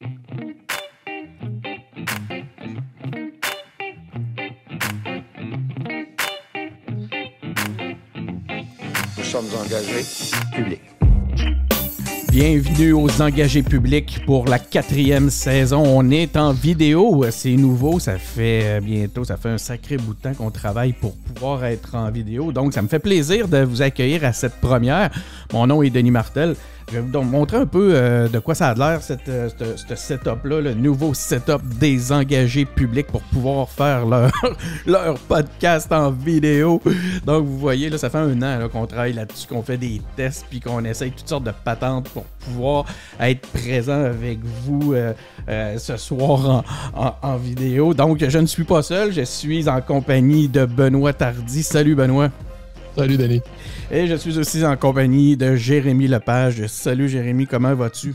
Nous sommes engagés publics. Bienvenue aux Engagés publics pour la 4e saison. On est en vidéo, c'est nouveau, ça fait un sacré bout de temps qu'on travaille pour pouvoir être en vidéo. Donc ça me fait plaisir de vous accueillir à cette première. Mon nom est Denis Martel. Je vais vous montrer un peu de quoi ça a l'air, ce setup-là, le nouveau setup des engagés publics pour pouvoir faire leur podcast en vidéo. Donc, vous voyez, là, ça fait un an qu'on travaille là-dessus, qu'on fait des tests, puis qu'on essaye toutes sortes de patentes pour pouvoir être présent avec vous ce soir en vidéo. Donc, je ne suis pas seul, je suis en compagnie de Benoît Tardy. Salut, Benoît. Salut, Denis. Et je suis aussi en compagnie de Jérémy Lepage. Salut Jérémy, comment vas-tu?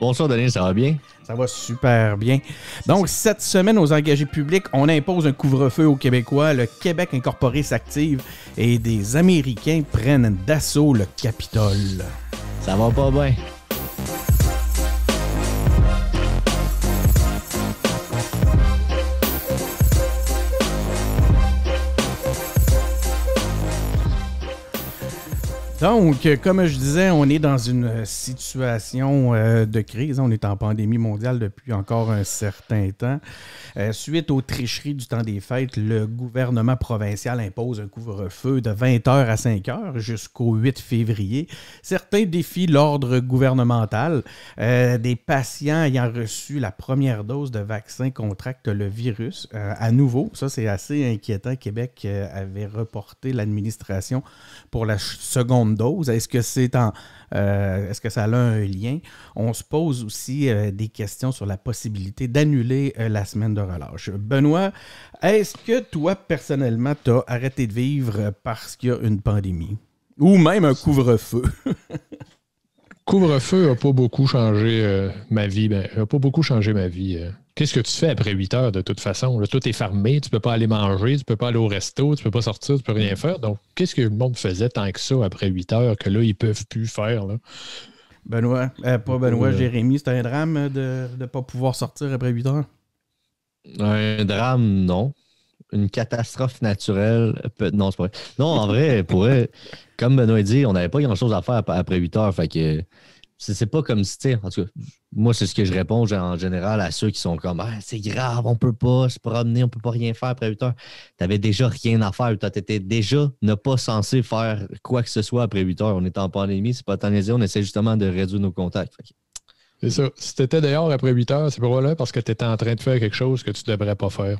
Bonsoir Denis, ça va bien? Ça va super bien. Donc, cette semaine, aux engagés publics, on impose un couvre-feu aux Québécois. Le Québec incorporé s'active et des Américains prennent d'assaut le Capitole. Ça va pas bien. Donc, comme je disais, on est dans une situation de crise. On est en pandémie mondiale depuis encore un certain temps. Suite aux tricheries du temps des fêtes, le gouvernement provincial impose un couvre-feu de 20h à 5h jusqu'au 8 février. Certains défient l'ordre gouvernemental. Des patients ayant reçu la première dose de vaccin contractent le virus. À nouveau, ça c'est assez inquiétant. Québec avait reporté l'administration pour la seconde dose. Est-ce que ça a un lien? On se pose aussi des questions sur la possibilité d'annuler la semaine de relâche. Benoît, est-ce que toi, personnellement, tu as arrêté de vivre parce qu'il y a une pandémie? Ou même un couvre-feu? Couvre-feu n'a pas beaucoup changé ma vie. N'a pas beaucoup changé ma vie. Qu'est-ce que tu fais après 8 heures de toute façon? Là, tout est fermé, tu ne peux pas aller manger, tu ne peux pas aller au resto, tu ne peux pas sortir, tu ne peux rien faire. Donc, qu'est-ce que le monde faisait tant que ça après 8 heures que là, ils ne peuvent plus faire? Là? Benoît, pas Benoît, Jérémy, c'est un drame de ne pas pouvoir sortir après 8 heures? Un drame, non. Une catastrophe naturelle, non, c'est pas vrai. Non, en vrai, comme Benoît dit, on n'avait pas grand-chose à faire après 8 heures. Fait que c'est pas comme si, tu sais, en tout cas, moi, c'est ce que je réponds en général à ceux qui sont comme c'est grave, on peut pas se promener, on peut pas rien faire après 8 heures. T'avais déjà rien à faire. T'étais déjà ne pas censé faire quoi que ce soit après 8 heures. On est en pandémie, c'est pas euthanasié, on essaie justement de réduire nos contacts. C'est ça. Si t'étais dehors après 8 heures, c'est probablement parce que t'étais en train de faire quelque chose que tu devrais pas faire.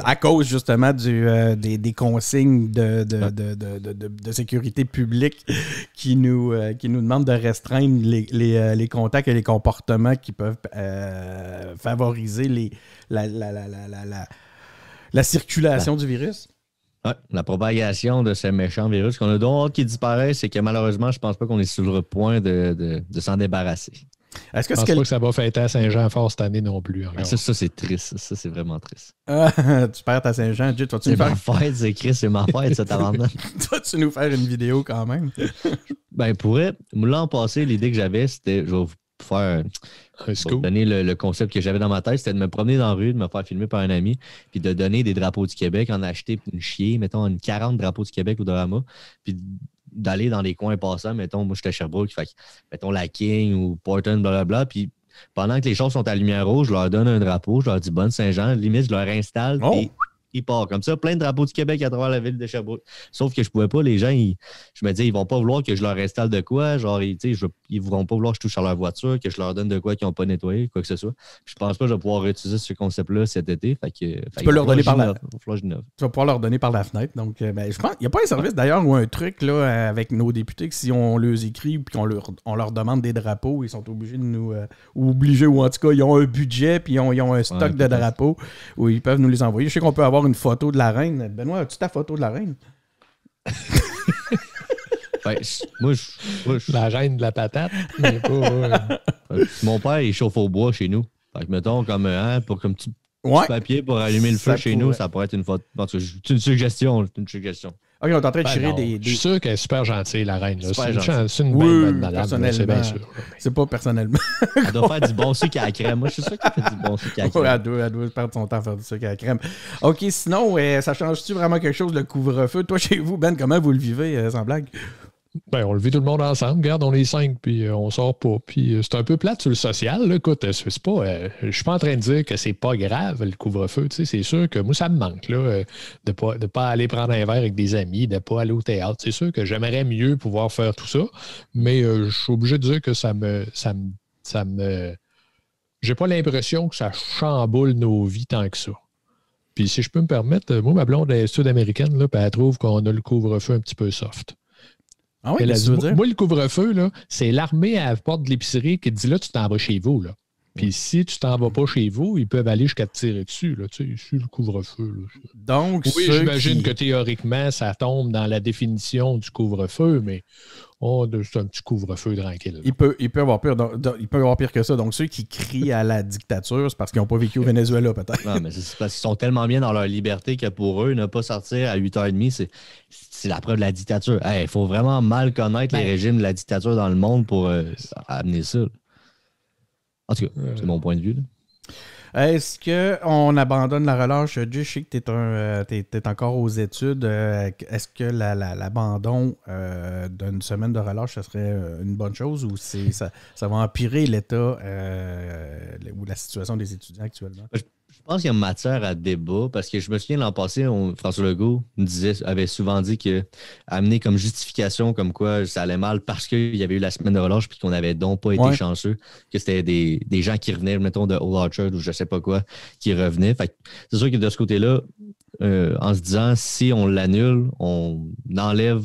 À cause justement des consignes de sécurité publique qui nous demandent de restreindre les contacts et les comportements qui peuvent favoriser la circulation du virus. Ouais, la propagation de ce méchant virus qu'on a donc hâte qu'il disparaisse, c'est que malheureusement, je pense pas qu'on est sur le point de s'en débarrasser. Je pense pas que ça va fêter à Saint-Jean-Fort cette année non plus. Ça, c'est triste. Ça, c'est vraiment triste. Tu perds à Saint-Jean. Jay, c'est ma fête, c'est Chris, c'est ma fête, cette avant-là. Vas-tu nous faire une vidéo quand même? L'an passé, l'idée que j'avais, c'était, je vais vous faire donner le concept que j'avais dans ma tête, c'était de me promener dans la rue, de me faire filmer par un ami, puis de donner des drapeaux du Québec, en acheter une chier, mettons, 40 drapeaux du Québec au Dorama, puis d'aller dans les coins passants, mettons, moi, j'étais à Sherbrooke, fait, mettons, la King ou Portland, blablabla, puis pendant que les choses sont à lumière rouge, je leur donne un drapeau, je leur dis bonne Saint-Jean, limite, je leur installe, puis ils partent comme ça, plein de drapeaux du Québec à travers la ville de Sherbrooke. Sauf que je pouvais pas, les gens, je me disais, ils vont pas vouloir que je leur installe de quoi, genre, ils vont pas vouloir que je touche à leur voiture, que je leur donne de quoi qu'ils n'ont pas nettoyé, quoi que ce soit. Puis je pense pas que je vais pouvoir utiliser ce concept-là cet été. Tu peux leur donner tu vas pouvoir leur donner par la fenêtre. Donc, je pense, il n'y a pas un service d'ailleurs ou un truc là, avec nos députés que si on les écrit et qu'on leur demande des drapeaux, ils sont obligés de nous. Ou en tout cas, ils ont un budget puis ils ont un stock de drapeaux où ils peuvent nous les envoyer. Je sais qu'on peut avoir une photo de la reine. Benoît, as-tu ta photo de la reine? La reine de la patate. Mon père, il chauffe au bois chez nous. Fait que, mettons, comme petit Ouais. papier pour allumer le feu chez nous, ça pourrait être une photo. C'est une suggestion. OK, on est en train de chirer non, des... Je suis sûr qu'elle est super gentille, la reine. Là. C'est une oui, belle madame, c'est bien sûr. C'est pas personnellement. Elle doit faire du bon sucre à la crème. Moi, je suis sûr qu'elle fait du bon sucre à la crème. Elle doit perdre son temps à faire du sucre à la crème. OK, sinon, ça change-tu vraiment quelque chose, le couvre-feu? Toi, chez vous, Ben, comment vous le vivez, sans blague? Ben, on le vit tout le monde ensemble. Regarde, on est 5, puis on sort pas. Puis c'est un peu plate sur le social. Là. Écoute, c'est pas, je suis pas en train de dire que c'est pas grave, le couvre-feu. C'est sûr que moi, ça me manque là, de pas aller prendre un verre avec des amis, de pas aller au théâtre. C'est sûr que j'aimerais mieux pouvoir faire tout ça, mais je suis obligé de dire que ça me j'ai pas l'impression que ça chamboule nos vies tant que ça. Puis si je peux me permettre, moi, ma blonde est sud-américaine, là, puis elle trouve qu'on a le couvre-feu un petit peu soft. Ah oui, qu'est-ce que tu veux dire? Moi, le couvre-feu, là, c'est l'armée à la porte de l'épicerie qui te dit là, tu t'en vas chez vous. Là. Puis si tu t'en vas pas chez vous, ils peuvent aller jusqu'à te tirer dessus. Là, tu sais, sur le couvre-feu. Là. Donc, oui, j'imagine que théoriquement, ça tombe dans la définition du couvre-feu, mais c'est un petit couvre-feu tranquille. Il peut avoir pire que ça. Donc, ceux qui crient à la dictature, c'est parce qu'ils n'ont pas vécu au Venezuela, peut-être. Non, mais c'est parce qu'ils sont tellement bien dans leur liberté que pour eux, ne pas sortir à 8h30, c'est la preuve de la dictature. Il faut vraiment mal connaître les régimes de la dictature dans le monde pour amener ça. En tout cas, c'est mon point de vue. Là. Est-ce qu'on abandonne la relâche? Je sais que tu es encore aux études. Est-ce que l'abandon d'une semaine de relâche, ce serait une bonne chose ou ça va empirer l'état ou la situation des étudiants actuellement? Je pense qu'il y a matière à débat parce que je me souviens l'an passé, François Legault avait souvent dit que amener comme justification comme quoi ça allait mal parce qu'il y avait eu la semaine de relâche puis qu'on n'avait donc pas été chanceux, que c'était des gens qui revenaient, mettons, de Old Orchard ou je sais pas quoi, qui revenaient. Fait que c'est sûr que de ce côté-là, en se disant si on l'annule, on enlève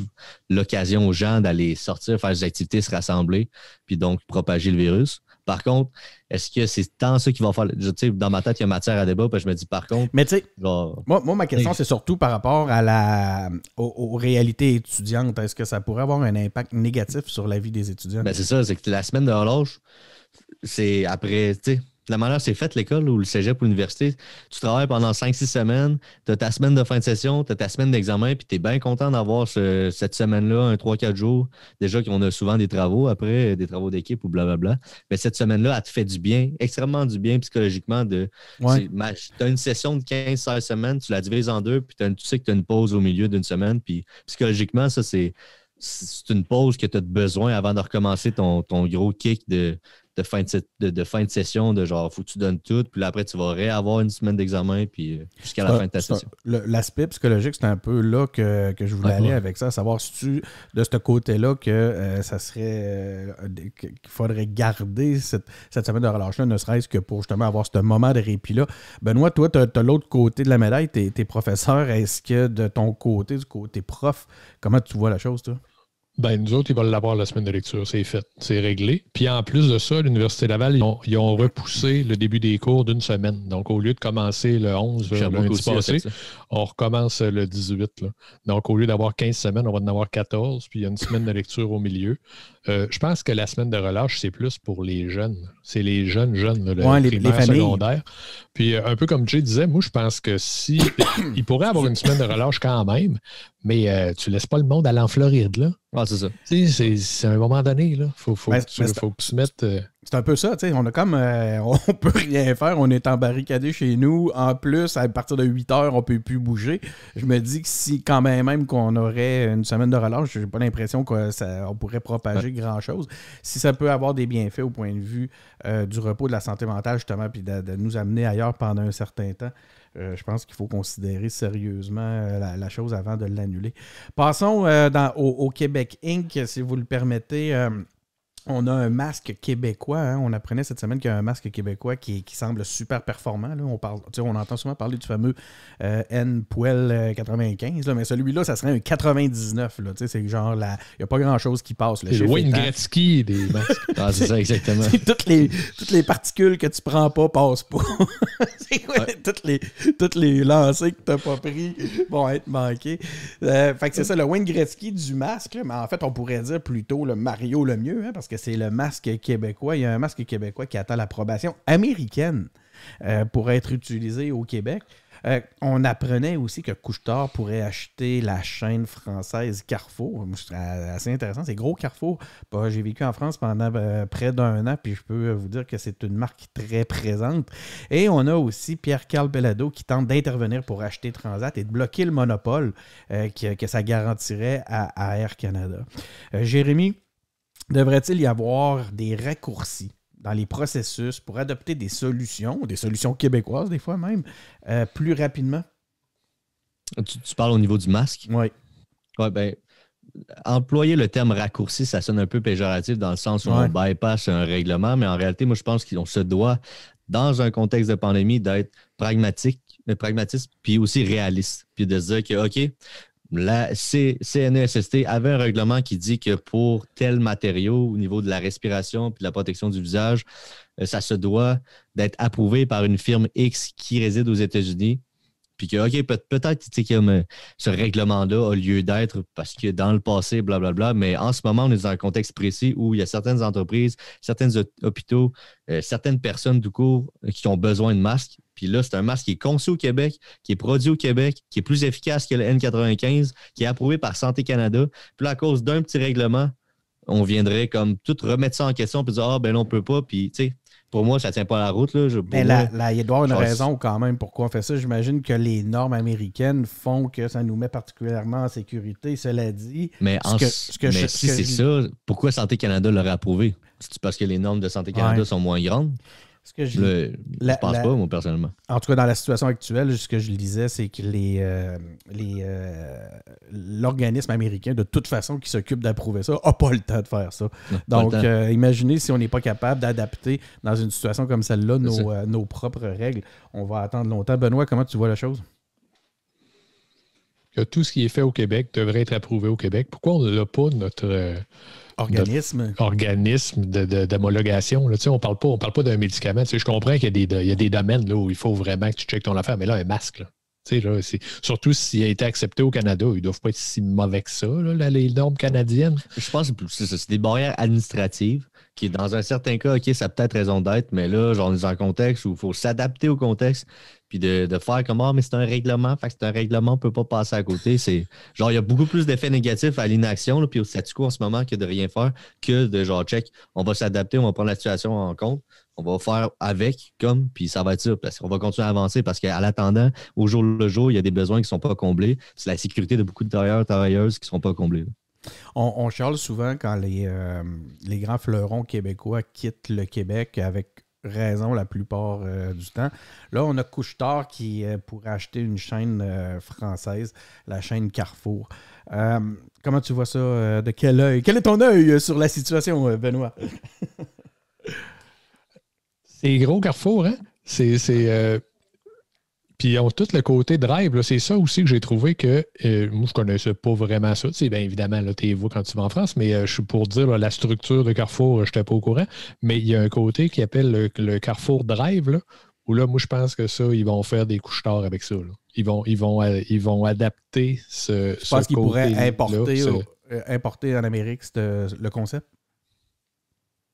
l'occasion aux gens d'aller sortir, faire des activités, se rassembler, puis donc propager le virus. Par contre, est-ce que c'est tant ça qui va faire... Tu sais, dans ma tête, il y a matière à débat, puis je me dis, par contre... Mais tu sais, moi, ma question, c'est surtout par rapport à aux réalités étudiantes. Est-ce que ça pourrait avoir un impact négatif sur la vie des étudiants? Ben c'est ça, c'est que la semaine de relâche, c'est après, tu sais... La manière c'est faite, l'école ou le cégep ou l'université, tu travailles pendant 5-6 semaines, tu as ta semaine de fin de session, tu as ta semaine d'examen, puis tu es bien content d'avoir cette semaine-là, un 3-4 jours. Déjà qu'on a souvent des travaux après, des travaux d'équipe ou blablabla. Mais cette semaine-là, elle te fait du bien, extrêmement du bien psychologiquement. Tu as une session de 15-16 semaines, tu la divises en deux, puis tu sais que tu as une pause au milieu d'une semaine. Puis psychologiquement, ça, c'est une pause que tu as besoin avant de recommencer ton gros kick de fin de session, de genre, faut que tu donnes tout, puis là, après, tu vas réavoir une semaine d'examen, puis jusqu'à la fin de ta session. L'aspect psychologique, c'est un peu là que je voulais aller avec ça, savoir si tu, de ce côté-là, que ça serait qu'il faudrait garder cette semaine de relâche-là, ne serait-ce que pour justement avoir ce moment de répit-là. Benoît, toi, tu as l'autre côté de la médaille, t'es professeur. Est-ce que de ton côté, du côté prof, comment tu vois la chose, toi? Ben, nous autres, ils vont l'avoir la semaine de lecture. C'est fait. C'est réglé. Puis en plus de ça, l'Université Laval, ils ont repoussé le début des cours d'une semaine. Donc, au lieu de commencer le 11 lundi passé, on recommence le 18. Là. Donc, au lieu d'avoir 15 semaines, on va en avoir 14. Puis il y a une semaine de lecture au milieu. Je pense que la semaine de relâche, c'est plus pour les jeunes. C'est les jeunes, là, les primaires, secondaires. Puis un peu comme Jay disait, moi, je pense que si il pourrait avoir une semaine de relâche quand même, mais tu laisses pas le monde aller en Floride, là. Ah, c'est ça. C'est à un moment donné, là. Faut que tu mettes... C'est un peu ça, tu sais, on a comme... on peut rien faire, on est embarricadé chez nous. En plus, à partir de 8 heures, on peut plus bouger. Je me dis que si, quand même qu'on aurait une semaine de relâche, j'ai pas l'impression qu'on pourrait propager grand-chose. Si ça peut avoir des bienfaits au point de vue du repos, de la santé mentale, justement, puis de nous amener ailleurs pendant un certain temps, je pense qu'il faut considérer sérieusement la chose avant de l'annuler. Passons au Québec Inc., si vous le permettez. On a un masque québécois. Hein? On apprenait cette semaine qu'il y a un masque québécois qui semble super performant. Là. On entend souvent parler du fameux N-Poel 95, là, mais celui-là, ça serait un 99. Là. C'est genre, il n'y a pas grand-chose qui passe. C'est le Wayne Gretzky des masques. Ah, c'est ça, exactement. toutes les particules que tu prends pas passent pas. C'est quoi? Ouais. Toutes les lancers que tu n'as pas pris vont être manqués. Fait que c'est ça, le Wayne Gretzky du masque. Là, mais en fait, on pourrait dire plutôt le Mario Lemieux, hein, parce que c'est le masque québécois. Il y a un masque québécois qui attend l'approbation américaine pour être utilisé au Québec. On apprenait aussi que Couche-Tard pourrait acheter la chaîne française Carrefour. C'est assez intéressant. C'est gros Carrefour. J'ai vécu en France pendant près d'1 an, puis je peux vous dire que c'est une marque très présente. Et on a aussi Pierre-Carl Belado qui tente d'intervenir pour acheter Transat et de bloquer le monopole que ça garantirait à Air Canada. Jérémy, devrait-il y avoir des raccourcis dans les processus pour adopter des solutions québécoises des fois même, plus rapidement? Tu parles au niveau du masque? Oui. Oui, bien, employer le terme raccourci, ça sonne un peu péjoratif dans le sens où on bypass un règlement, mais en réalité, moi, je pense qu'on se doit, dans un contexte de pandémie, d'être pragmatique, puis aussi réaliste, puis de se dire que, OK, la CNESST avait un règlement qui dit que pour tel matériau, au niveau de la respiration puis de la protection du visage, ça se doit d'être approuvé par une firme X qui réside aux États-Unis. Puis que, OK, peut-être que ce règlement-là a lieu d'être parce que dans le passé, blablabla, mais en ce moment, on est dans un contexte précis où il y a certaines entreprises, certains hôpitaux, certaines personnes du cours qui ont besoin de masques. Puis là, c'est un masque qui est conçu au Québec, qui est produit au Québec, qui est plus efficace que le N95, qui est approuvé par Santé Canada. Puis là, à cause d'un petit règlement, on viendrait comme tout remettre ça en question puis dire « Ah, ben là, on peut pas. » Puis, tu sais, pour moi, ça ne tient pas la route. Là. Mais là, il doit y avoir une raison quand même pourquoi on fait ça. J'imagine que les normes américaines font que ça nous met particulièrement en sécurité. Cela dit, mais si c'est ça, pourquoi Santé Canada l'aurait approuvé? C'est parce que les normes de Santé Canada sont moins grandes? Je pense pas, moi, personnellement. En tout cas, dans la situation actuelle, ce que je lisais, c'est que l'organisme américain, de toute façon, qui s'occupe d'approuver ça, n'a pas le temps de faire ça. Donc, imaginez si on n'est pas capable d'adapter dans une situation comme celle-là nos propres règles. On va attendre longtemps. Benoît, comment tu vois la chose? Que tout ce qui est fait au Québec devrait être approuvé au Québec. Pourquoi on n'a pas notre... organisme d'homologation. Là, on ne parle pas d'un médicament. Je comprends qu'il y a des domaines là, où il faut vraiment que tu checkes ton affaire, mais là, un masque, là, surtout s'il a été accepté au Canada, ils ne doivent pas être si mauvais que ça, là, les normes canadiennes. Je pense que c'est des barrières administratives qui, dans un certain cas, OK, ça a peut-être raison d'être, mais là, genre, on est dans un contexte où il faut s'adapter au contexte puis de faire comme « Ah, mais c'est un règlement, fait que c'est un règlement, on ne peut pas passer à côté. » C'est genre, il y a beaucoup plus d'effets négatifs à l'inaction là, puis au statu quo en ce moment que de rien faire, que de genre, check, on va s'adapter, on va prendre la situation en compte, on va faire avec, puis ça va être ça, parce qu'on va continuer à avancer, parce qu'à l'attendant, au jour le jour, il y a des besoins qui ne sont pas comblés. C'est la sécurité de beaucoup de travailleuses qui ne sont pas comblés. On charle souvent quand les grands fleurons québécois quittent le Québec avec raison la plupart du temps. Là, on a Couche-Tard qui pourrait acheter une chaîne française, la chaîne Carrefour. Comment tu vois ça? De quel œil? Quel est ton œil sur la situation, Benoît? C'est gros Carrefour, hein? Puis ils ont tout le côté drive. Là. C'est ça aussi que j'ai trouvé que moi, je connaissais pas vraiment ça. Bien évidemment, tu es vous quand tu vas en France, mais je suis pour dire la structure de Carrefour, je n'étais pas au courant. Mais il y a un côté qui appelle le Carrefour Drive, là, où là, moi, je pense que ça, ils vont faire des Couche-Tard avec ça. Là. Ils vont adapter ce Je pense qu'ils pourraient importer en Amérique le concept.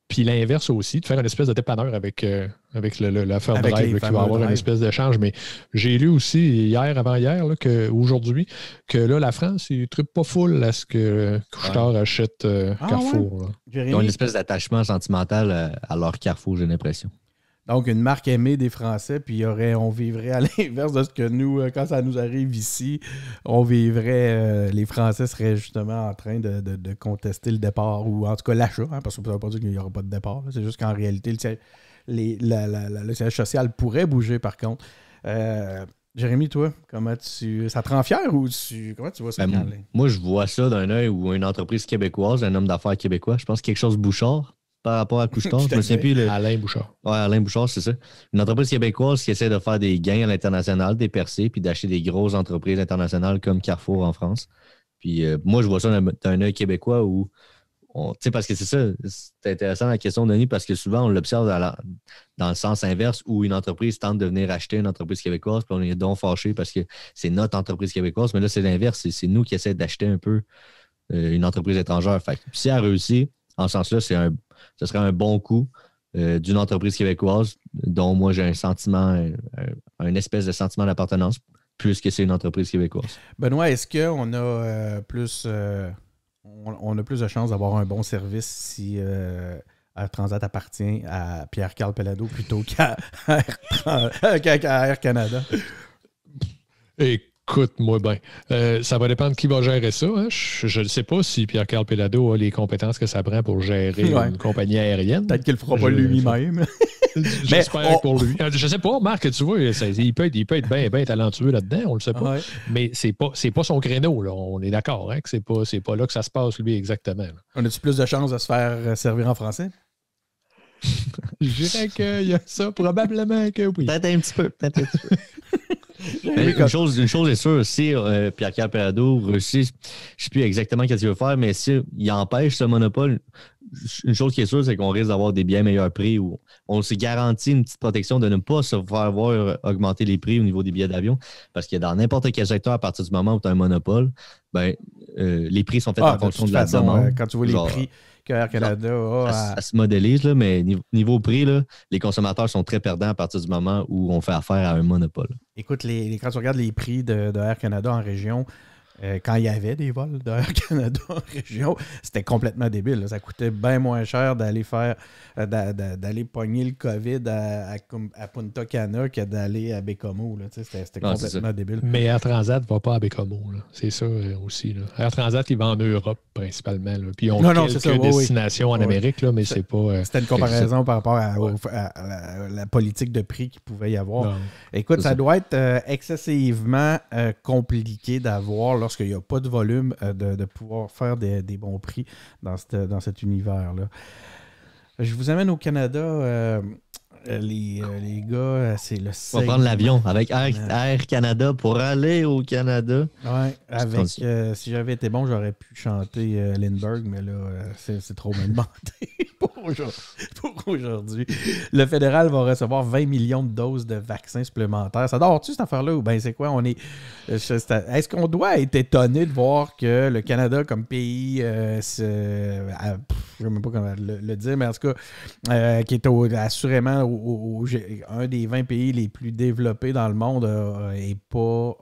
Puis l'inverse aussi, de faire une espèce de dépanneur avec l'affaire Drive qui va avoir une espèce d'échange. Mais j'ai lu aussi avant-hier, aujourd'hui, que là, la France, ils ne trippent pas full à ce que Couche-Tard achète Carrefour. Ouais. Ils ont une espèce d'attachement sentimental à leur Carrefour, j'ai l'impression. Donc, une marque aimée des Français, puis on vivrait à l'inverse de ce que nous, quand ça nous arrive ici, on vivrait, les Français seraient justement en train de contester le départ, ou en tout cas l'achat, hein, parce que ça ne veut pas dire qu'il n'y aura pas de départ. Là. C'est juste qu'en réalité, le siège social pourrait bouger, par contre. Jérémy, toi, ça te rend fier ou comment tu vois ça? Moi, je vois ça d'un œil où une entreprise québécoise, un homme d'affaires québécois, je pense quelque chose Bouchard, par rapport à Couche-Tard. Je me souviens plus. Alain Bouchard. Oui, Alain Bouchard, c'est ça. Une entreprise québécoise qui essaie de faire des gains à l'international, des percées, puis d'acheter des grosses entreprises internationales comme Carrefour en France. Puis moi, je vois ça d'un œil québécois où, tu sais, parce que c'est ça, c'est intéressant la question de Denis, parce que souvent, on l'observe dans le sens inverse où une entreprise tente de venir acheter une entreprise québécoise, puis on est donc fâché parce que c'est notre entreprise québécoise. Mais là, c'est l'inverse. C'est nous qui essaient d'acheter un peu une entreprise étrangère. Fait que si elle réussit, en ce sens-là, ce serait un bon coup d'une entreprise québécoise dont moi j'ai un sentiment un espèce de sentiment d'appartenance, puisque c'est une entreprise québécoise. Benoît, est-ce qu'on a on a plus de chances d'avoir un bon service si Air Transat appartient à Pierre-Carl Pelado plutôt qu'à Air Canada? Écoute-moi bien. Ça va dépendre de qui va gérer ça. Hein. Je ne sais pas si Pierre-Carl Pelado a les compétences que ça prend pour gérer une compagnie aérienne. Peut-être qu'il ne le fera pas lui-même. J'espère pour lui. Je ne sais pas, Marc, tu vois, il peut être bien talentueux là-dedans, on ne le sait pas. Ouais. Mais c'est pas son créneau, là. On est d'accord hein, que c'est pas là que ça se passe, lui, exactement. Là. On a-tu plus de chances de se faire servir en français? Je dirais qu'il y a ça, probablement que oui. Peut-être un petit peu. Une chose est sûre, si Pierre-Carl Pelado réussit, je ne sais plus exactement ce qu'il veut faire, mais s'il empêche ce monopole, une chose qui est sûre, c'est qu'on risque d'avoir des bien meilleurs prix où on s'est garanti une petite protection de ne pas se faire voir augmenter les prix au niveau des billets d'avion. Parce que dans n'importe quel secteur, à partir du moment où tu as un monopole, les prix sont faits en fonction de la demande. Quand tu vois les prix que Air Canada a... Ça se modélise, là, mais niveau prix, là, les consommateurs sont très perdants à partir du moment où on fait affaire à un monopole. Écoute, quand tu regardes les prix de Air Canada en région, quand il y avait des vols d'Air Canada en région, c'était complètement débile. Là. Ça coûtait bien moins cher d'aller pogner le COVID à Punta Cana que d'aller à Bécomo. C'était complètement débile. Mais Air Transat ne va pas à Bécomo. C'est ça aussi. Là. Air Transat, il va en Europe principalement. Là. Puis ils ont quelques destinations en Amérique, là, mais c'est pas... C'était une comparaison par rapport à la politique de prix qu'il pouvait y avoir. Non. Écoute, ça doit être excessivement compliqué d'avoir, lorsqu'il n'y a pas de volume, de pouvoir faire des bons prix dans cet univers-là. Je vous amène au Canada. Les gars, c'est le On va prendre l'avion avec Air Canada pour aller au Canada. Oui, si j'avais été bon, j'aurais pu chanter Lindbergh, mais là, c'est trop mal demandé pour aujourd'hui. Le fédéral va recevoir 20 millions de doses de vaccins supplémentaires. Ça dort-tu cette affaire-là ou bien c'est quoi? Est-ce qu'on doit être étonné de voir que le Canada comme pays, je ne sais même pas comment le dire, mais en tout cas, qui est assurément un des 20 pays les plus développés dans le monde n'est pas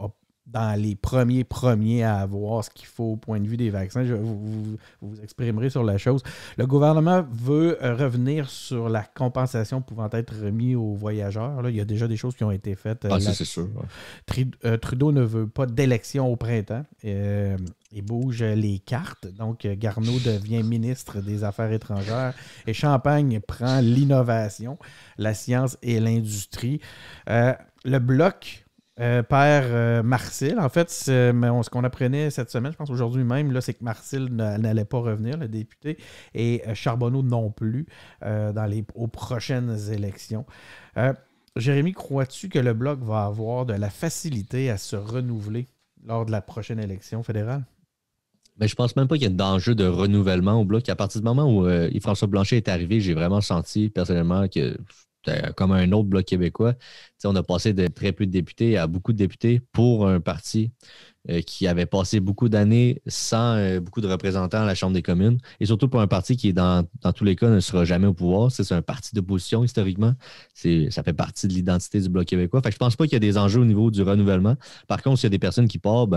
dans les premiers à avoir ce qu'il faut au point de vue des vaccins. Vous exprimerez sur la chose. Le gouvernement veut revenir sur la compensation pouvant être remise aux voyageurs. Là, il y a déjà des choses qui ont été faites. Ça, c'est sûr. Ouais. Trudeau ne veut pas d'élection au printemps. Il bouge les cartes. Donc, Garneau devient ministre des Affaires étrangères et Champagne prend l'innovation, la science et l'industrie. Le Bloc perd Marcel. En fait, ce qu'on apprenait cette semaine, je pense aujourd'hui même, là, c'est que Marcel n'allait pas revenir, le député, et Charbonneau non plus aux prochaines élections. Jérémy, crois-tu que le Bloc va avoir de la facilité à se renouveler lors de la prochaine élection fédérale? Mais je pense même pas qu'il y ait d'enjeu de renouvellement au Bloc. À partir du moment où Yves-François Blanchet est arrivé, j'ai vraiment senti personnellement que comme un autre Bloc québécois. T'sais, on a passé de très peu de députés à beaucoup de députés pour un parti qui avait passé beaucoup d'années sans beaucoup de représentants à la Chambre des communes et surtout pour un parti qui, dans tous les cas, ne sera jamais au pouvoir. C'est un parti d'opposition historiquement. Ça fait partie de l'identité du Bloc québécois. Fait que je pense pas qu'il y a des enjeux au niveau du renouvellement. Par contre, s'il y a des personnes qui partent,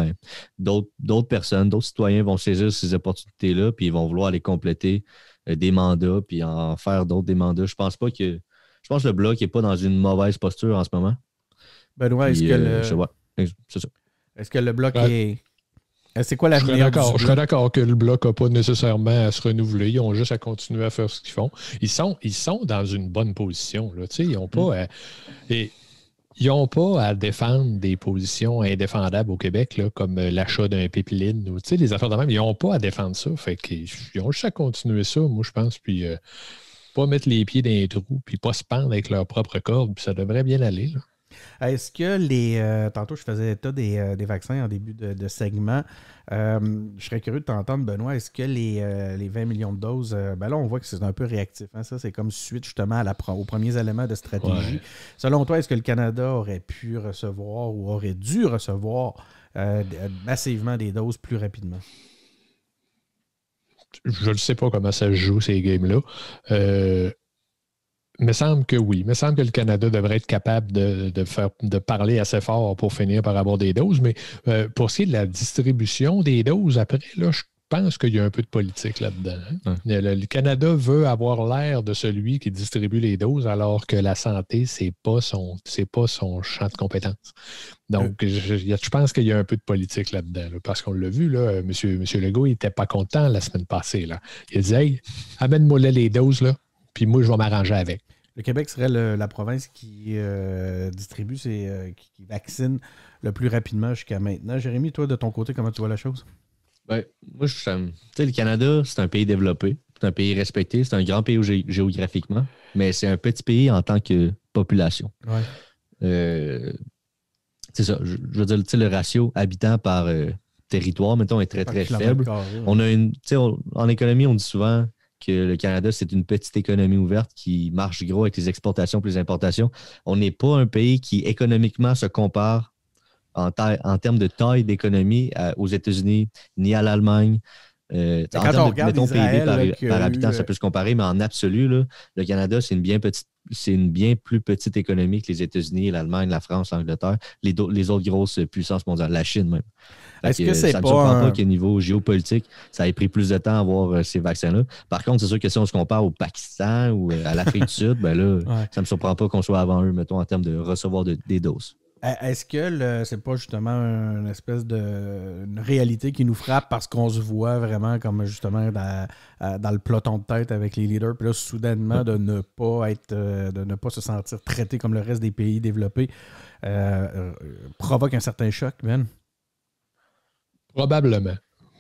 d'autres personnes, d'autres citoyens vont saisir ces opportunités-là puis ils vont vouloir aller compléter des mandats puis en faire d'autres des mandats. Je pense que le Bloc n'est pas dans une mauvaise posture en ce moment. Benoît, est-ce que c'est ça. Est-ce que le Bloc est... C'est quoi l'avenir du Bloc? Je serais d'accord que le Bloc n'a pas nécessairement à se renouveler. Ils ont juste à continuer à faire ce qu'ils font. Ils sont dans une bonne position. Là. Ils n'ont pas ils n'ont pas à défendre des positions indéfendables au Québec, là, comme l'achat d'un pipeline ou des affaires de même. Ils n'ont pas à défendre ça. Fait qu'ils ont juste à continuer ça, moi, je pense. Puis pas mettre les pieds dans les trous, puis pas se pendre avec leur propre corde, puis ça devrait bien aller. Là. Est-ce que tantôt, je faisais état des vaccins en début de segment. Je serais curieux de t'entendre, Benoît. Est-ce que les 20 millions de doses, là, on voit que c'est un peu réactif. Hein, ça, c'est comme suite justement aux premiers éléments de stratégie. Ouais. Selon toi, est-ce que le Canada aurait pu recevoir ou aurait dû recevoir massivement des doses plus rapidement? Je ne sais pas comment ça se joue, ces games-là. Il me semble que oui. Il me semble que le Canada devrait être capable de parler assez fort pour finir par avoir des doses. Mais pour ce qui est de la distribution des doses, après, là, je pense qu'il y a un peu de politique là-dedans. Hein? Le Canada veut avoir l'air de celui qui distribue les doses, alors que la santé, c'est pas son champ de compétence. Donc, je pense qu'il y a un peu de politique là-dedans. Là, parce qu'on l'a vu, là, M. Legault, il n'était pas content la semaine passée. Là. Il a dit « Hey, amène-moi là les doses, là. Puis moi, je vais m'arranger avec. » Le Québec serait la province qui distribue, qui vaccine le plus rapidement jusqu'à maintenant. Jérémy, toi, de ton côté, comment tu vois la chose? Ben, moi, tu sais, le Canada, c'est un pays développé, c'est un pays respecté, c'est un grand pays géographiquement, mais c'est un petit pays en tant que population. Ouais. C'est ça, je veux dire, le ratio habitant par territoire, mettons, est très, très faible. On a en économie, on dit souvent que le Canada, c'est une petite économie ouverte qui marche gros avec les exportations plus les importations. On n'est pas un pays qui, économiquement, se compare en termes de taille d'économie aux États-Unis, ni à l'Allemagne. En termes de, mettons, PIB par habitant, ça peut se comparer, mais en absolu, là, le Canada, c'est une bien plus petite économie que les États-Unis, l'Allemagne, la France, l'Angleterre, les autres grosses puissances mondiales, la Chine même. Est-ce que ça ne me surprend pas qu'au niveau géopolitique, ça ait pris plus de temps à avoir ces vaccins-là. Par contre, c'est sûr que si on se compare au Pakistan ou à l'Afrique du Sud, ben là, ça ne me surprend pas qu'on soit avant eux, mettons, en termes de recevoir des doses. Est-ce que c'est pas justement une espèce une réalité qui nous frappe parce qu'on se voit vraiment comme justement dans le peloton de tête avec les leaders, puis là, soudainement, de ne pas se sentir traité comme le reste des pays développés provoque un certain choc, Ben?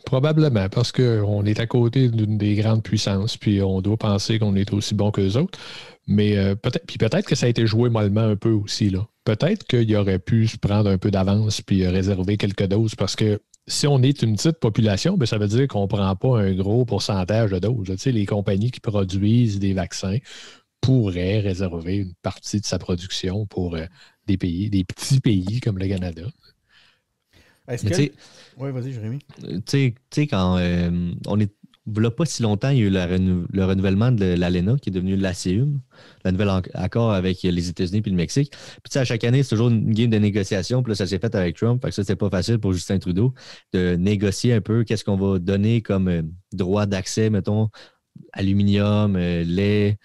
Probablement, parce qu'on est à côté d'une des grandes puissances, puis on doit penser qu'on est aussi bon qu'eux autres. Mais peut-être que ça a été joué mollement un peu aussi, là. Peut-être qu'il aurait pu se prendre un peu d'avance puis réserver quelques doses, parce que si on est une petite population, bien, ça veut dire qu'on ne prend pas un gros pourcentage de doses. Tu sais, les compagnies qui produisent des vaccins pourraient réserver une partie de sa production pour des petits pays comme le Canada. Oui, vas-y, Jérémy. Tu sais, quand on est. Il n'y a pas si longtemps, il y a eu le renouvellement de l'ALENA, qui est devenu l'ACEUM, le nouvel accord avec les États-Unis et le Mexique. Puis à chaque année, c'est toujours une game de négociation. Puis là, ça s'est fait avec Trump. Fait que ça, c'était pas facile pour Justin Trudeau de négocier un peu qu'est-ce qu'on va donner comme droit d'accès, mettons, aluminium, lait,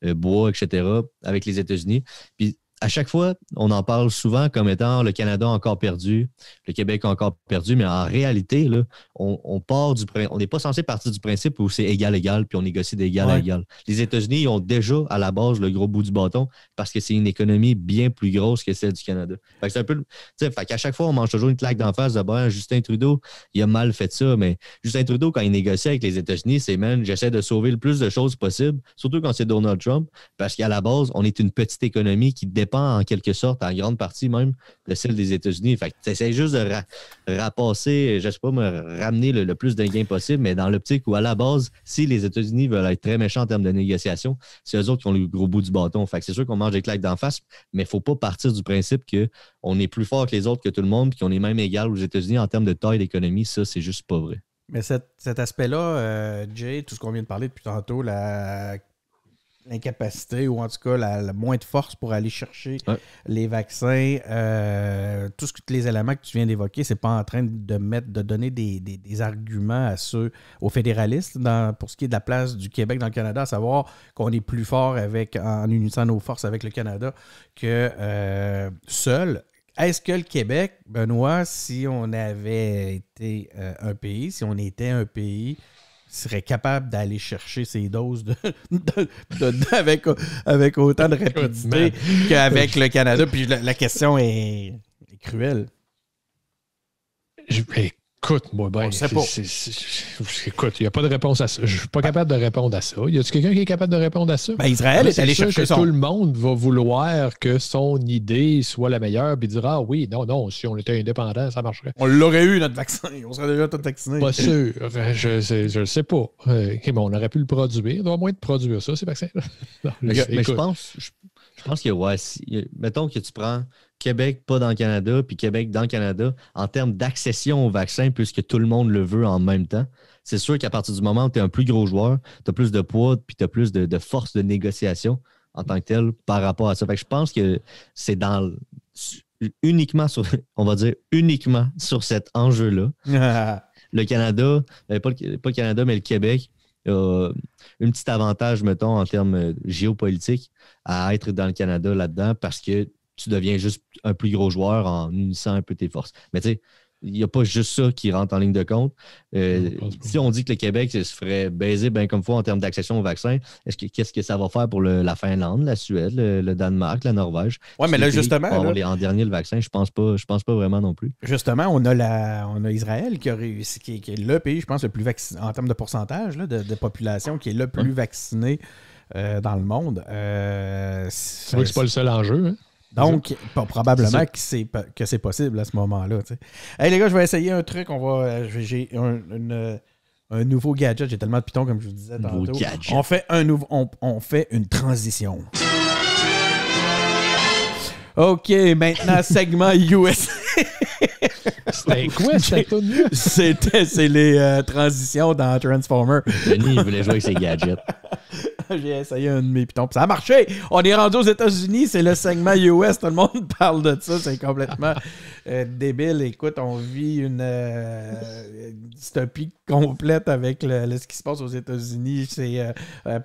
bois, etc., avec les États-Unis. Puis à chaque fois, on en parle souvent comme étant le Canada a encore perdu, le Québec a encore perdu, mais en réalité, là, on n'est pas censé partir du principe où c'est égal-égal, puis on négocie d'égal à égal. Les États-Unis, ils ont déjà à la base le gros bout du bâton parce que c'est une économie bien plus grosse que celle du Canada. Fait que c'est un peu, fait qu'à chaque fois, on mange toujours une claque d'en face de Justin Trudeau, il a mal fait ça, mais Justin Trudeau, quand il négocie avec les États-Unis, c'est j'essaie de sauver le plus de choses possible, surtout quand c'est Donald Trump, parce qu'à la base, on est une petite économie qui dépend en quelque sorte, en grande partie même, de celle des États-Unis. Fait que t'essaies juste de rapasser, je sais pas, me ramener le plus de gains possible, mais dans l'optique où, à la base, si les États-Unis veulent être très méchants en termes de négociation, c'est eux autres qui ont le gros bout du bâton. Fait que c'est sûr qu'on mange des claques d'en face, mais il ne faut pas partir du principe qu'on est plus fort que les autres, que tout le monde, puis qu'on est même égal aux États-Unis en termes de taille d'économie. Ça, c'est juste pas vrai. Mais cet aspect-là, Jay, tout ce qu'on vient de parler depuis tantôt, l'incapacité ou en tout cas la moins de force pour aller chercher les vaccins, tous les éléments que tu viens d'évoquer, c'est pas en train de donner des arguments aux fédéralistes pour ce qui est de la place du Québec dans le Canada, à savoir qu'on est plus fort en unissant nos forces avec le Canada que seul. Est-ce que le Québec, Benoît, si on avait été un pays, si on était un pays, serait capable d'aller chercher ces doses avec autant de rapidité qu'avec le Canada? Puis la question est cruelle. Écoute, moi, ben, écoute, il n'y a pas de réponse à ça. Je ne suis pas capable de répondre à ça. Y a-t-il quelqu'un qui est capable de répondre à ça? Ben, Israël est allé chercher tout le monde va vouloir que son idée soit la meilleure puis dira ah oui, non, si on était indépendant, ça marcherait. On l'aurait eu, notre vaccin. On serait déjà tous vaccinés. Pas sûr. Je ne sais pas. On aurait pu le produire. On doit moins de produire ça, ces vaccins. Mais je pense que, mettons que tu prends Québec pas dans le Canada, puis Québec dans le Canada, en termes d'accession au vaccin, puisque tout le monde le veut en même temps, c'est sûr qu'à partir du moment où tu es un plus gros joueur, tu as plus de poids, puis tu as plus de force de négociation, en tant que tel par rapport à ça. Fait que je pense que c'est uniquement sur cet enjeu-là. Le Canada, pas le Canada, mais le Québec a un petit avantage, mettons, en termes géopolitiques à être dans le Canada là-dedans parce que tu deviens juste un plus gros joueur en unissant un peu tes forces. Mais tu sais, il n'y a pas juste ça qui rentre en ligne de compte. Si on dit que le Québec se ferait baiser bien comme fois en termes d'accession au vaccin, qu'est-ce que ça va faire pour la Finlande, la Suède, le Danemark, la Norvège? Oui, mais là, justement. En dernier, le vaccin, je pense pas vraiment non plus. Justement, on a Israël qui a réussi, qui est le pays, je pense, le plus vacciné en termes de pourcentage de population, qui est le plus vacciné dans le monde. C'est vrai que c'est pas le seul enjeu, hein? Donc, probablement que c'est possible à ce moment-là. T'sais. Hey les gars, je vais essayer un truc. J'ai un nouveau gadget. J'ai tellement de pitons, comme je vous disais tantôt. On fait une transition. OK, maintenant, segment USA. C'était quoi, c'est les transitions dans Transformers. Denis, il voulait jouer avec ses gadgets. J'ai essayé un de mes pitons, puis ça a marché. On est rendu aux États-Unis, c'est le segment US. Tout le monde parle de ça, c'est complètement débile. Écoute, on vit une dystopie complète avec ce qui se passe aux États-Unis. C'est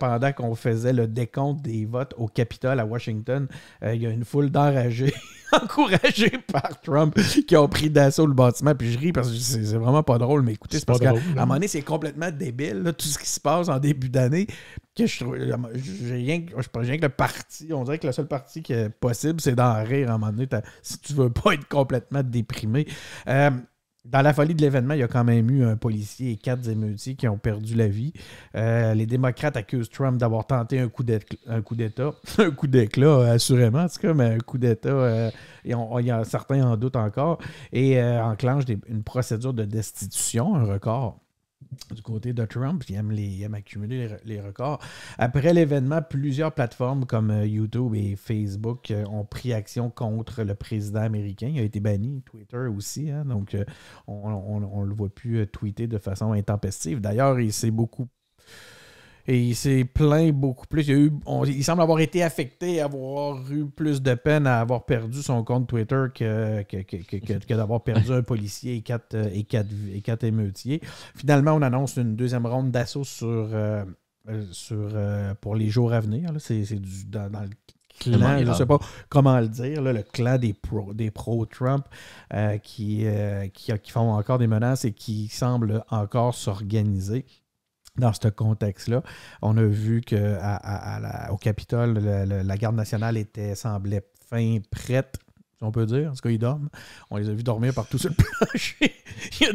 pendant qu'on faisait le décompte des votes au Capitole à Washington, il y a une foule d'enragés encouragés par Trump qui ont pris d'assaut le bâtiment. Puis je ris parce que c'est vraiment pas drôle, mais écoutez, c'est parce qu'à un moment donné, c'est complètement débile, là, tout ce qui se passe en début d'année. Que je trouve, j'ai rien que le parti, on dirait que le seul parti qui est possible, c'est d'en rire à un moment donné, si tu veux pas être complètement déprimé. Dans la folie de l'événement, il y a quand même eu un policier et 4 émeutiers qui ont perdu la vie. Les démocrates accusent Trump d'avoir tenté un coup d'État. Un coup d'éclat, assurément, en tout cas, mais un coup d'État, il y a certains en doutent encore. Et enclenche une procédure de destitution, un record. Du côté de Trump, il aime accumuler les records. Après l'événement, plusieurs plateformes comme YouTube et Facebook ont pris action contre le président américain. Il a été banni, Twitter aussi, hein, donc on ne le voit plus tweeter de façon intempestive. D'ailleurs, il s'est plaint beaucoup plus. Il semble avoir été affecté, avoir eu plus de peine à avoir perdu son compte Twitter que d'avoir perdu un policier et quatre émeutiers. Finalement, on annonce une deuxième ronde d'assaut pour les jours à venir. Là. C'est dans le clan, je ne sais pas comment le dire, là, le clan des pro-Trump qui font encore des menaces et qui semblent encore s'organiser. Dans ce contexte-là, on a vu qu'au Capitole, la garde nationale semblait prête, si on peut dire. En tout cas, ils dorment. On les a vus dormir partout sur le plancher. Il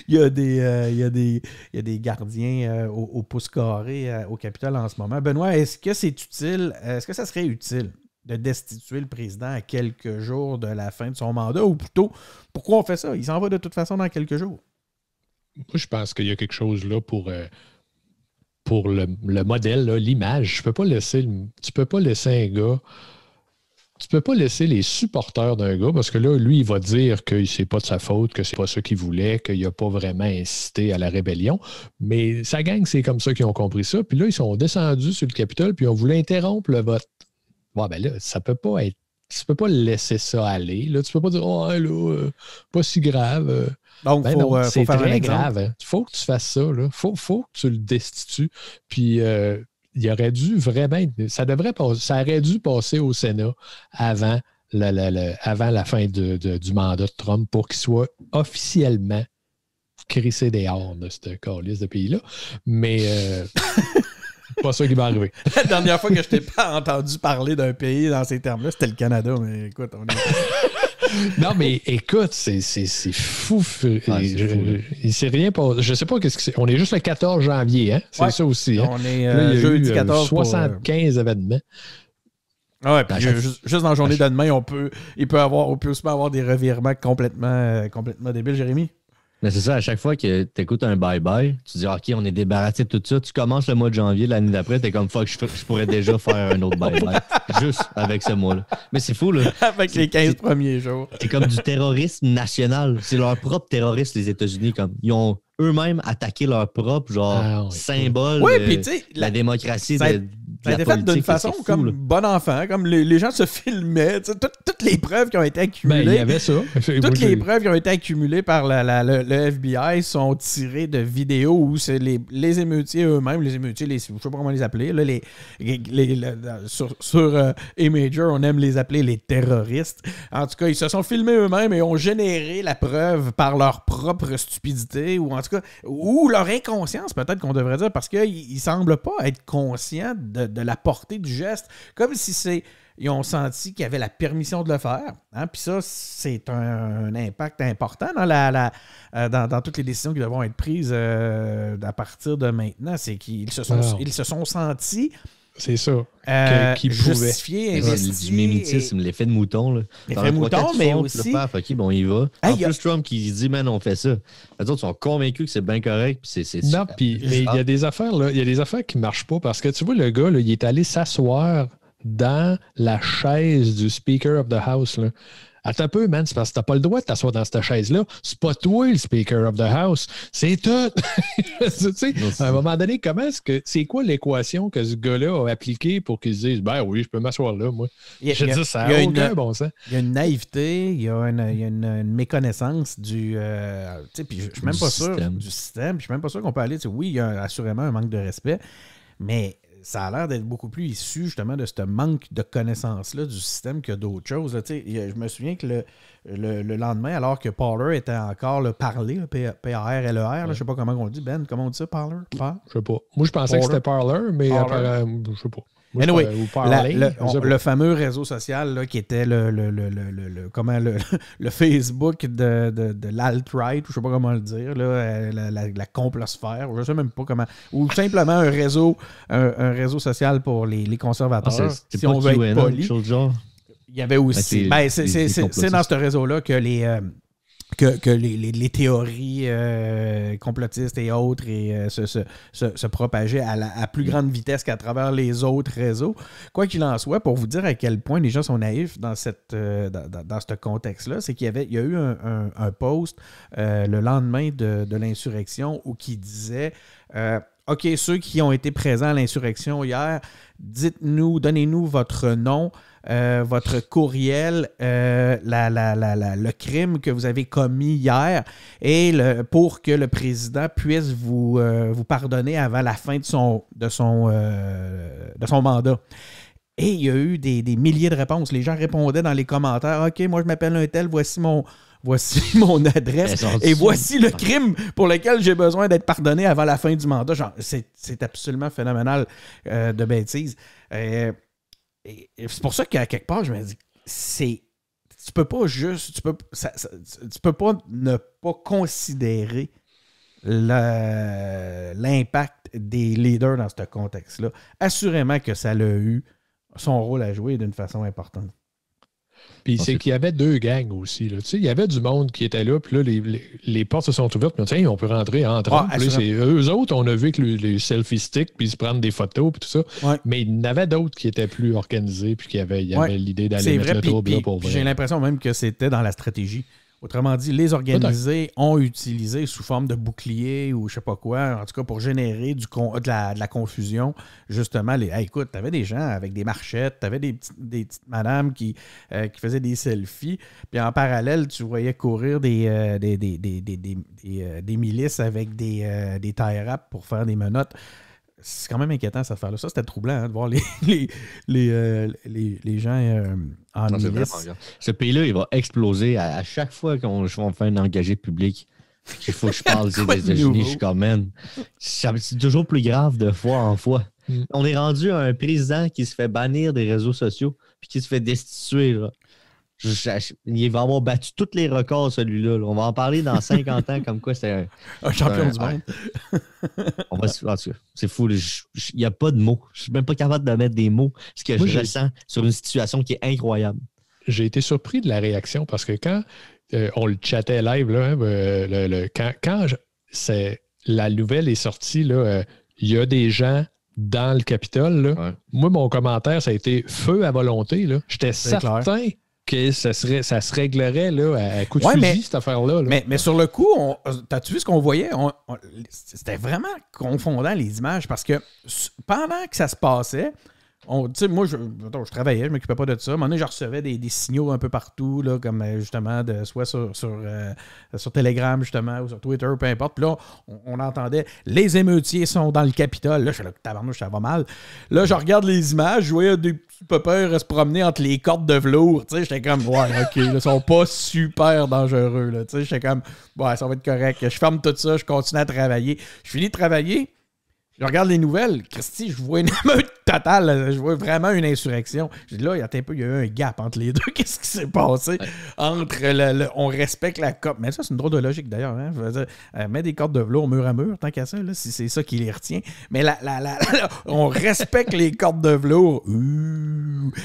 y a des gardiens au pouce carré au Capitole en ce moment. Benoît, est-ce que c'est utile? Est-ce que ça serait utile de destituer le président à quelques jours de la fin de son mandat? Ou plutôt, pourquoi on fait ça? Il s'en va de toute façon dans quelques jours. Moi, je pense qu'il y a quelque chose là pour le modèle, là, l'image. Tu peux pas laisser un gars. Tu peux pas laisser les supporters d'un gars, parce que là, lui, il va dire que c'est pas de sa faute, que c'est pas ça qu'il voulait, qu'il n'a pas vraiment incité à la rébellion. Mais sa gang, c'est comme ça qu'ils ont compris ça. Puis là, ils sont descendus sur le Capitole, puis on voulait interrompre le vote. Bon, ben là, ça peut pas être. Tu peux pas laisser ça aller. Là, tu peux pas dire, pas si grave. Donc, c'est faut faire très grave. Il faut que tu fasses ça. Il faut que tu le destitues. Puis, il aurait dû vraiment... Ça aurait dû passer au Sénat avant la fin du mandat de Trump pour qu'il soit officiellement crissé dehors de cette calice de pays-là. Mais... c'est pas ça qui va arriver. La dernière fois que je t'ai pas entendu parler d'un pays dans ces termes-là, c'était le Canada, mais écoute, on est... Non, mais écoute, c'est fou. Il s'est rien passé. Je sais pas qu'est-ce que c'est. On est juste le 14 janvier, hein? C'est ça aussi. Hein? On est jeudi 14 75 événements. Ouais, puis juste dans la journée de demain, on peut aussi avoir des revirements complètement débiles, Jérémy. Mais c'est ça, à chaque fois que tu écoutes un bye-bye, tu dis OK, on est débarrassé de tout ça. Tu commences le mois de janvier, l'année d'après, t'es comme fuck, je pourrais déjà faire un autre bye-bye. Juste avec ce mois-là. Mais c'est fou, là. Avec les 15 premiers jours. C'est comme du terrorisme national. C'est leur propre terroriste, les États-Unis. Comme ils ont eux-mêmes attaqué leur propre symbole de la démocratie Ça a été fait d'une façon comme bon enfant, comme les gens se filmaient. Toutes les preuves qui ont été accumulées. Il y avait ça. Toutes les preuves qui ont été accumulées par le FBI sont tirées de vidéos où c'est les émeutiers eux-mêmes, je ne sais pas comment les appeler, là, sur Imager, on aime les appeler les terroristes. En tout cas, ils se sont filmés eux-mêmes et ont généré la preuve par leur propre stupidité ou en tout cas, ou leur inconscience peut-être qu'on devrait dire, parce qu'ils ne semblent pas être conscients de la portée du geste, comme si ils ont senti qu'ils avaient la permission de le faire. Hein? Puis ça, c'est un impact important dans toutes les décisions qui devront être prises à partir de maintenant. C'est qu'ils se sont sentis... C'est ça. Qui justifié, investi. Du mimétisme, l'effet de mouton. L'effet de mouton, mais aussi... OK, bon, il va. En plus, Trump qui dit, man, on fait ça. Les autres sont convaincus que c'est bien correct. Puis c'est non, puis mais il y a des affaires, là. Il y a des affaires qui ne marchent pas parce que tu vois, le gars, là, il est allé s'asseoir dans la chaise du Speaker of the House. Là. Attends un peu, man, c'est parce que t'as pas le droit de t'asseoir dans cette chaise-là. C'est pas toi le Speaker of the House. C'est tout. Tu sais, à un moment donné, c'est quoi l'équation que ce gars-là a appliquée pour qu'il se dise, ben oui, je peux m'asseoir là, moi. Je dis ça n'a aucun bon sens. Il y a une naïveté, il y a une méconnaissance du. Tu sais, puis je suis même pas sûr du système. Puis je suis même pas sûr qu'on peut aller. Oui, il y a assurément un manque de respect, mais ça a l'air d'être beaucoup plus issu justement de ce manque de connaissance-là du système que d'autres choses. Là. Je me souviens que le lendemain, alors que Parler était encore le parler, P-A-R-L-E-R, je ne sais pas comment on le dit, Ben, comment on dit ça, Parler? Je sais pas. Moi, je pensais que c'était Parler, mais après, je sais pas. Anyway, le fameux réseau social là, qui était le Facebook de l'alt-right, je ne sais pas comment le dire, là, la complosphère, je ne sais même pas comment, ou simplement un réseau social pour les conservateurs, si on veut être poli. Il y avait aussi, c'est dans ce réseau-là que les théories complotistes et autres se propageaient à plus grande vitesse qu'à travers les autres réseaux. Quoi qu'il en soit, pour vous dire à quel point les gens sont naïfs dans ce contexte-là, c'est qu'il y a eu un post le lendemain de l'insurrection où qui disait OK, ceux qui ont été présents à l'insurrection hier, donnez-nous votre nom, votre courriel, le crime que vous avez commis hier et pour que le président puisse vous pardonner avant la fin de son mandat. Et il y a eu des milliers de réponses. Les gens répondaient dans les commentaires « OK, moi je m'appelle un tel, voici mon adresse et voici le crime pour lequel j'ai besoin d'être pardonné avant la fin du mandat. » Genre, c'est absolument phénoménal de bêtises. Et c'est pour ça qu'à quelque part, je me dis, tu peux pas ne pas considérer l'impact des leaders dans ce contexte-là. Assurément que ça a eu son rôle à jouer d'une façon importante. Puis c'est qu'il y avait deux gangs aussi. Là. Tu sais, il y avait du monde qui était là, puis là, les portes se sont ouvertes, puis on peut rentrer entre eux. C'est eux autres, on a vu que les selfie sticks, puis ils se prennent des photos, puis tout ça. Ouais. Mais il y en avait d'autres qui étaient plus organisés, puis qui avaient l'idée d'aller mettre le trouble là pour vrai. J'ai l'impression même que c'était dans la stratégie. Autrement dit, les organisés ont utilisé sous forme de bouclier ou je sais pas quoi, en tout cas pour générer de la confusion, justement. Écoute, tu avais des gens avec des marchettes, tu avais des petites madames qui faisaient des selfies, puis en parallèle, tu voyais courir des milices avec des tie-wraps pour faire des menottes. C'est quand même inquiétant, cette affaire-là. Ça, c'était troublant de voir les gens en milice. Ce pays-là, il va exploser à chaque fois qu'on va faire un engagé public. Qu'il faut que je parle des États-Unis. Je suis comme, man, c'est toujours plus grave de fois en fois. On est rendu à un président qui se fait bannir des réseaux sociaux puis qui se fait destituer. Là. Il va avoir battu tous les records, celui-là. Là. On va en parler dans 50 ans comme quoi c'est un champion du monde. C'est fou. Il n'y a pas de mots. Je ne suis même pas capable de mettre des mots. Ce que je ressens sur une situation qui est incroyable. J'ai été surpris de la réaction parce que quand on le chattait live, là, quand la nouvelle est sortie, il y a des gens dans le Capitole. Là. Ouais. Moi, mon commentaire, ça a été feu à volonté. Là. J'étais certain que ça se réglerait là, à coup de fusil, cette affaire-là. Là. Mais sur le coup, t'as-tu vu ce qu'on voyait? C'était vraiment confondant, les images, parce que pendant que ça se passait, moi, je travaillais, je ne m'occupais pas de ça. À un moment donné, je recevais des signaux un peu partout, là, comme justement, soit sur Telegram, justement, ou sur Twitter, peu importe. Puis là, on entendait « Les émeutiers sont dans le Capitole ». Là, je suis là, tabarnouche, ça va mal. Là, je regarde les images, je voyais des petits pépères se promener entre les cordes de velours. Tu sais, j'étais comme « Ouais, OK, là, ils sont pas super dangereux. » Tu sais, j'étais comme « Ouais, ça va être correct. » Je ferme tout ça, je continue à travailler. Je finis de travailler. Je regarde les nouvelles, Christy, je vois une émeute totale, je vois vraiment une insurrection. Je dis là, il y a eu un gap entre les deux. Qu'est-ce qui s'est passé entre on respecte la COP? Mais ça, c'est une drôle de logique d'ailleurs. Hein? Je veux dire, mets des cordes de velours mur à mur, tant qu'à ça, là, si c'est ça qui les retient. Mais on respecte les cordes de velours.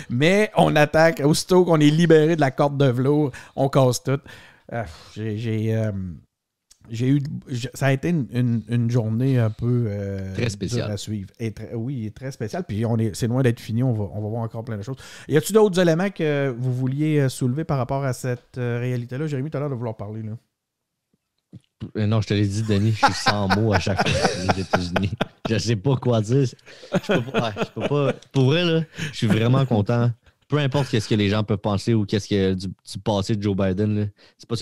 Mais on attaque, aussitôt qu'on est libéré de la corde de velours, on casse tout. Ça a été une journée un peu très spéciale à suivre. Oui, très spéciale. Puis c'est loin d'être fini. On va voir encore plein de choses. Y a-t-il d'autres éléments que vous vouliez soulever par rapport à cette réalité-là? Jérémy, tu as l'air de vouloir parler. Là. Non, je te l'ai dit, Denis, je suis sans mots à chaque fois les États-Unis. Je sais pas quoi dire. Je peux pas. Pour vrai, là, je suis vraiment content. Peu importe qu'est-ce que les gens peuvent penser ou qu'est-ce que du passé de Joe Biden, là. C'est pas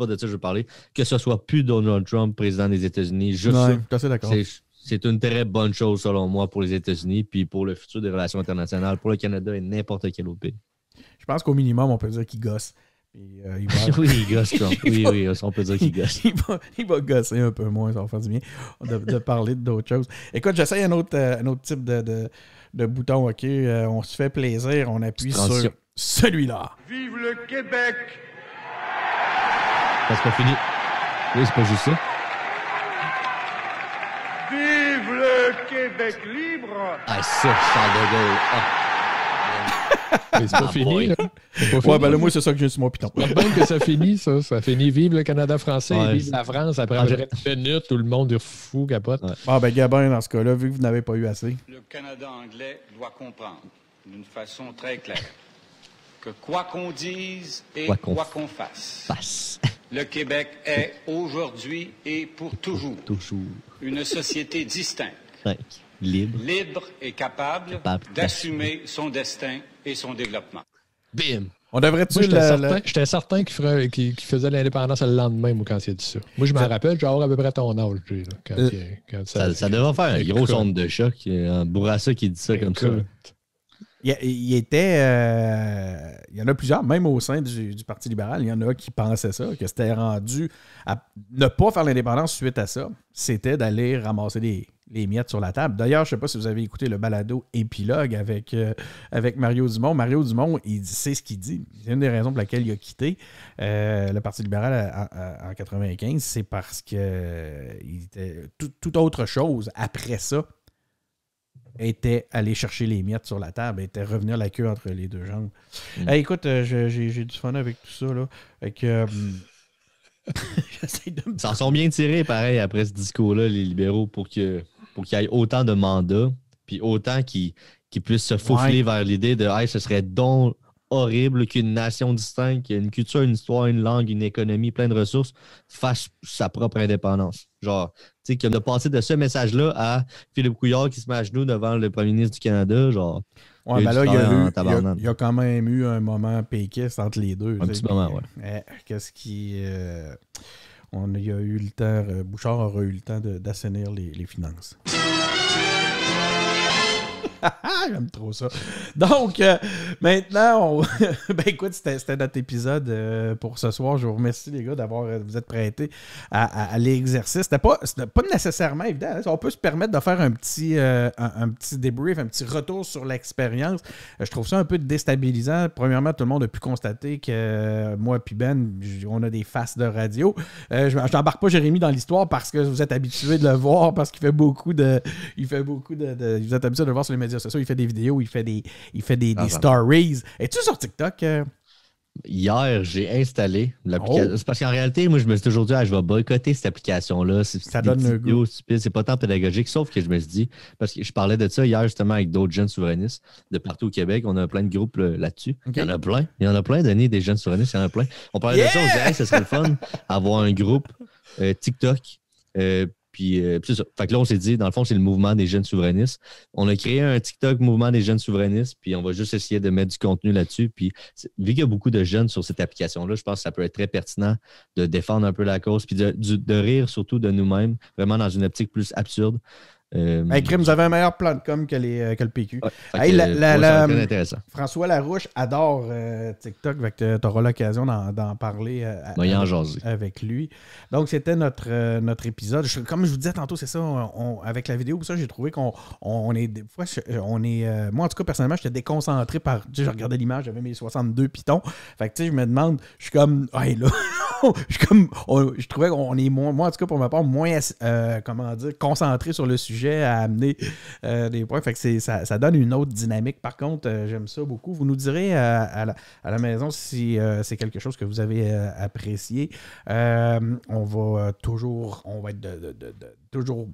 de ça que je veux parler. Que ce soit plus Donald Trump, président des États-Unis, juste ça, d'accord. c'est une très bonne chose, selon moi, pour les États-Unis, puis pour le futur des relations internationales, pour le Canada et n'importe quel autre pays. Je pense qu'au minimum, on peut dire qu'il gosse. Oui, il gosse, Trump. Oui, on peut dire qu'il gosse. Il va gosser un peu moins, ça va faire du bien de parler d'autres choses. Écoute, j'essaye un autre type de bouton, OK? On se fait plaisir, on appuie sur celui-là. Vive le Québec! C'est pas fini. Oui, c'est pas juste ça. Vive le Québec libre! Ah, ça, Charles de Gaulle. Mais c'est pas fini, là. Ouais, ben là, moi, c'est ça que j'ai sur mon piton. C'est bien que ça finit, ça. Ça finit. Vive le Canada français, vive la France. Après une minute, tout le monde est fou, capote. Ouais. Ah, ben Gabin, dans ce cas-là, vu que vous n'avez pas eu assez. Le Canada anglais doit comprendre d'une façon très claire que quoi qu'on dise et quoi qu'on fasse, le Québec est aujourd'hui et pour toujours une société distincte. Libre et capable d'assumer son destin et son développement. Bim! On devrait-tu J'étais certain qu'il faisait l'indépendance le lendemain, moi, quand il a dit ça. Moi, je me rappelle, j'ai à peu près ton âge, quand ça devrait faire un gros sonde de choc. Un Bourassa qui dit ça comme ça. Il y en a plusieurs, même au sein du Parti libéral, il y en a qui pensaient ça, que c'était rendu à ne pas faire l'indépendance suite à ça. C'était d'aller ramasser les miettes sur la table. D'ailleurs, je ne sais pas si vous avez écouté le balado épilogue avec Mario Dumont. Mario Dumont, c'est ce qu'il dit. C'est une des raisons pour laquelle il a quitté le Parti libéral en 1995. C'est parce que il était toute autre chose après ça était aller chercher les miettes sur la table, était revenir la queue entre les deux jambes. Hey, écoute, j'ai du fun avec tout ça. Là. J'essaie de me... S'en sont bien tirés, pareil, après ce discours-là, les libéraux, pour qu'il y ait autant de mandats, puis autant qu'ils puissent se faufiler vers l'idée de « ce serait donc horrible qu'une nation distincte, qui a une culture, une histoire, une langue, une économie, plein de ressources, fasse sa propre indépendance. » Genre, tu sais, de passer de ce message-là à Philippe Couillard qui se met à genoux devant le premier ministre du Canada, genre... Ouais, ben là, il y a quand même eu un moment péquiste entre les deux. Un petit moment, ouais. Qu'est-ce qui... il y a eu le temps... Bouchard aura eu le temps d'assainir les finances. J'aime trop ça. Donc, maintenant, ben écoute, c'était notre épisode pour ce soir. Je vous remercie, les gars, vous êtes prêtés à l'exercice. C'était pas nécessairement évident. Hein? On peut se permettre de faire un petit débrief, un petit retour sur l'expérience. Je trouve ça un peu déstabilisant. Premièrement, tout le monde a pu constater que moi et Ben, on a des faces de radio. Je n'embarque pas Jérémy dans l'histoire parce que vous êtes habitué de le voir, parce qu'il fait beaucoup de... Vous êtes habitué de le voir sur les médias sociaux. Il fait des vidéos, il fait des stories. Es-tu sur TikTok? Hier, j'ai installé l'application. C'est parce qu'en réalité, moi, je me suis toujours dit, je vais boycotter cette application-là. Ça donne le goût. C'est pas tant pédagogique, sauf que je me suis dit, parce que je parlais de ça hier justement avec d'autres jeunes souverainistes de partout au Québec. On a plein de groupes là-dessus. Okay. Il y en a plein, Denis, des jeunes souverainistes, il y en a plein. On parlait de ça, on se disait, ce serait le fun d'avoir un groupe TikTok Puis c'est ça. Fait que là, on s'est dit, dans le fond, c'est le mouvement des jeunes souverainistes. On a créé un TikTok mouvement des jeunes souverainistes, puis on va juste essayer de mettre du contenu là-dessus. Puis vu qu'il y a beaucoup de jeunes sur cette application-là, je pense que ça peut être très pertinent de défendre un peu la cause, puis de rire surtout de nous-mêmes, vraiment dans une optique plus absurde. Crime, vous avez un meilleur plan de com que le PQ. Ouais, c'est intéressant. François Larouche adore TikTok, tu auras l'occasion d'en parler avec lui. Donc, c'était notre épisode. Comme je vous disais tantôt, c'est ça, avec la vidéo, ça, j'ai trouvé qu'on est des fois, moi, en tout cas, personnellement, j'étais déconcentré par, je regardais l'image, j'avais mes 62 pitons. Fait que, tu sais, je me demande, je suis comme, hey, là, je trouvais qu'on est moi, en tout cas, pour ma part, moins, concentré sur le sujet à amener des points. Fait que ça donne une autre dynamique. Par contre, j'aime ça beaucoup. Vous nous direz à la maison si c'est quelque chose que vous avez apprécié. On va être toujours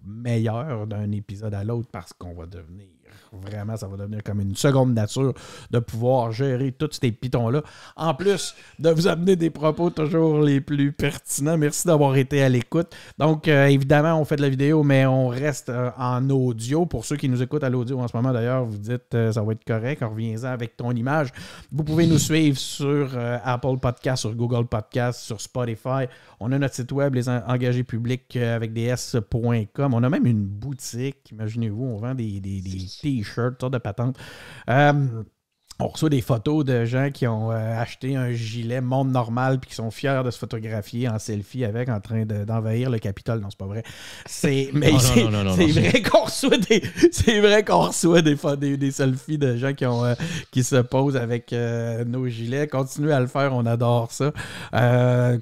meilleur d'un épisode à l'autre parce qu'on va devenir vraiment, ça va devenir comme une seconde nature de pouvoir gérer tous ces pitons-là. En plus de vous amener des propos toujours les plus pertinents. Merci d'avoir été à l'écoute. Donc, évidemment, on fait de la vidéo, mais on reste en audio. Pour ceux qui nous écoutent à l'audio en ce moment, d'ailleurs, vous dites ça va être correct. Reviens-en avec ton image. Vous pouvez nous suivre sur Apple Podcast, sur Google Podcast, sur Spotify. On a notre site web, les engagés publics avec des s.com. On a même une boutique, imaginez-vous, on vend des t-shirts, toutes sortes de patentes. On reçoit des photos de gens qui ont acheté un gilet monde normal puis qui sont fiers de se photographier en selfie avec, en train d'envahir le Capitole. Non, c'est pas vrai. C'est vrai qu'on reçoit des selfies de gens qui se posent avec nos gilets. Continuez à le faire, on adore ça.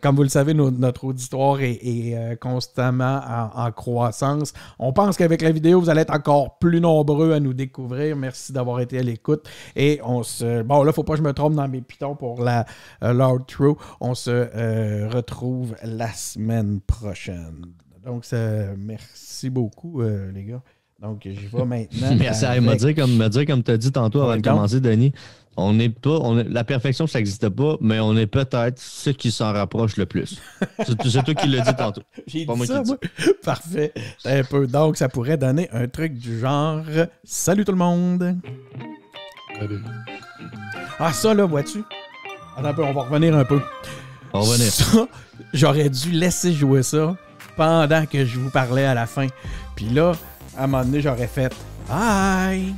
Comme vous le savez, notre auditoire est constamment en croissance. On pense qu'avec la vidéo, vous allez être encore plus nombreux à nous découvrir. Merci d'avoir été à l'écoute. Et bon, là, faut pas que je me trompe dans mes pitons pour l'outro. On se retrouve la semaine prochaine. Donc, merci beaucoup, les gars. Donc, j'y vais maintenant. Merci à me dire comme tu as dit tantôt avant de commencer, Denis. La perfection, ça n'existe pas, mais on est peut-être ceux qui s'en rapprochent le plus. C'est toi qui l'as dit tantôt. J'ai dit ça, moi. Parfait. Un peu. Donc, ça pourrait donner un truc du genre « Salut tout le monde! » Ah, ça, là, vois-tu? Attends un peu, on va revenir un peu. On va revenir. Ça, j'aurais dû laisser jouer ça pendant que je vous parlais à la fin. Puis là, à un moment donné, j'aurais fait « Bye! »